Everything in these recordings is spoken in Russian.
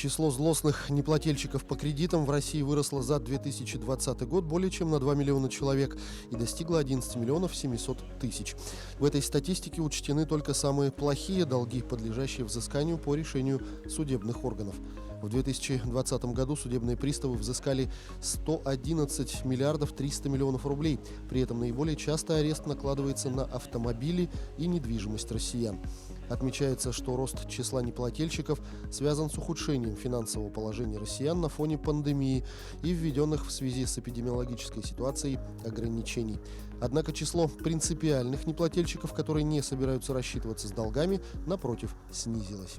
Число злостных неплательщиков по кредитам в России выросло за 2020 год более чем на 2 миллиона человек и достигло 11 миллионов 700 тысяч. В этой статистике учтены только самые плохие долги, подлежащие взысканию по решению судебных органов. В 2020 году судебные приставы взыскали 111 миллиардов 300 миллионов рублей. При этом наиболее часто арест накладывается на автомобили и недвижимость россиян. Отмечается, что рост числа неплательщиков связан с ухудшением финансового положения россиян на фоне пандемии и введенных в связи с эпидемиологической ситуацией ограничений. Однако число принципиальных неплательщиков, которые не собираются рассчитываться с долгами, напротив, снизилось.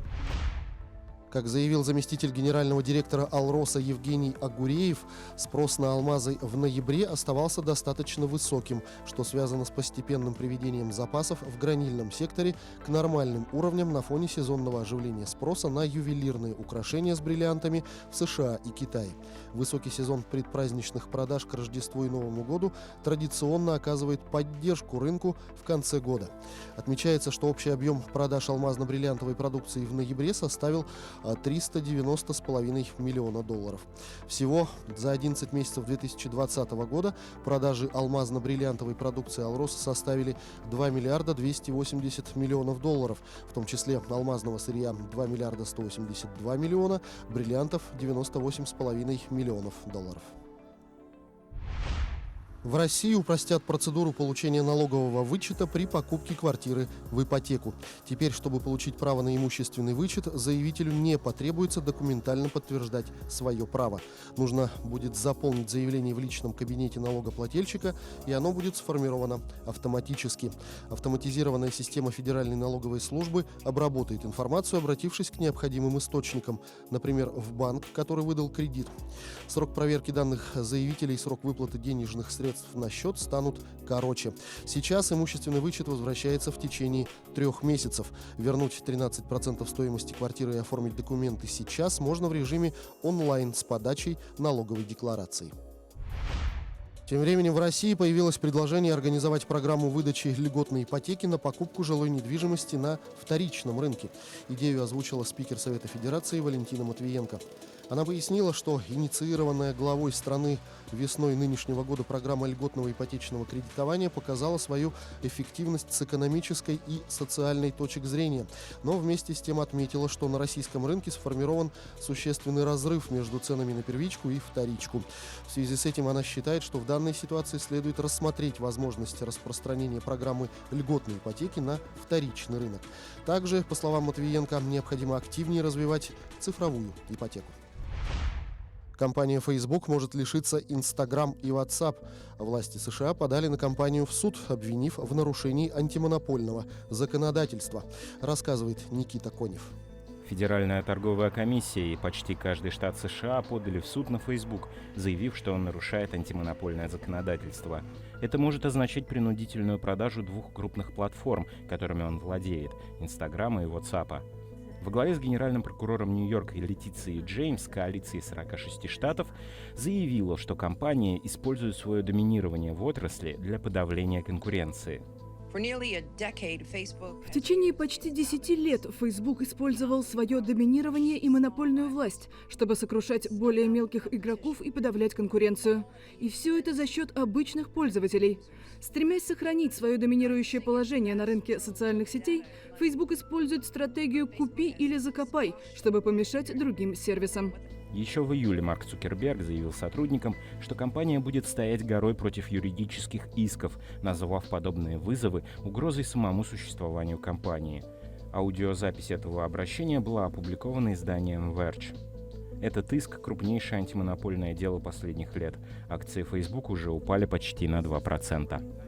Как заявил заместитель генерального директора «Алроса» Евгений Агуреев, спрос на алмазы в ноябре оставался достаточно высоким, что связано с постепенным приведением запасов в гранильном секторе к нормальным уровням на фоне сезонного оживления спроса на ювелирные украшения с бриллиантами в США и Китае. Высокий сезон предпраздничных продаж к Рождеству и Новому году традиционно оказывает поддержку рынку в конце года. Отмечается, что общий объем продаж алмазно-бриллиантовой продукции в ноябре составил 390,5 миллиона долларов. Всего за 11 месяцев 2020 года продажи алмазно-бриллиантовой продукции «Алроса» составили 2 миллиарда 280 миллионов долларов, в том числе алмазного сырья 2 миллиарда 182 миллиона, бриллиантов 98,5 миллионов долларов. В России упростят процедуру получения налогового вычета при покупке квартиры в ипотеку. Теперь, чтобы получить право на имущественный вычет, заявителю не потребуется документально подтверждать свое право. Нужно будет заполнить заявление в личном кабинете налогоплательщика, и оно будет сформировано автоматически. Автоматизированная система Федеральной налоговой службы обработает информацию, обратившись к необходимым источникам, например, в банк, который выдал кредит. Срок проверки данных заявителей и срок выплаты денежных средств на счет станут короче. Сейчас имущественный вычет возвращается в течение 3 месяцев. Вернуть 13% стоимости квартиры и оформить документы сейчас можно в режиме онлайн с подачей налоговой декларации. Тем временем в России появилось предложение организовать программу выдачи льготной ипотеки на покупку жилой недвижимости на вторичном рынке. Идею озвучила спикер Совета Федерации Валентина Матвиенко. Она пояснила, что инициированная главой страны весной нынешнего года программа льготного ипотечного кредитования показала свою эффективность с экономической и социальной точек зрения, но вместе с тем отметила, что на российском рынке сформирован существенный разрыв между ценами на первичку и вторичку. В связи с этим она считает, что в данной ситуации следует рассмотреть возможность распространения программы льготной ипотеки на вторичный рынок. Также, по словам Матвиенко, необходимо активнее развивать цифровую ипотеку. Компания Facebook может лишиться Instagram и WhatsApp. Власти США подали на компанию в суд, обвинив в нарушении антимонопольного законодательства, рассказывает Никита Конев. Федеральная торговая комиссия и почти каждый штат США подали в суд на Facebook, заявив, что он нарушает антимонопольное законодательство. Это может означать принудительную продажу 2 крупных платформ, которыми он владеет – Instagram и WhatsApp. Во главе с генеральным прокурором Нью-Йорка Летицией Джеймс коалиции 46 штатов заявила, что компания использует свое доминирование в отрасли для подавления конкуренции. В течение почти 10 лет Facebook использовал свое доминирование и монопольную власть, чтобы сокрушать более мелких игроков и подавлять конкуренцию. И все это за счет обычных пользователей. Стремясь сохранить свое доминирующее положение на рынке социальных сетей, Facebook использует стратегию «купи или закопай», чтобы помешать другим сервисам. Еще в июле Марк Цукерберг заявил сотрудникам, что компания будет стоять горой против юридических исков, назвав подобные вызовы угрозой самому существованию компании. Аудиозапись этого обращения была опубликована изданием Verge. Этот иск – крупнейшее антимонопольное дело последних лет. Акции Facebook уже упали почти на 2%.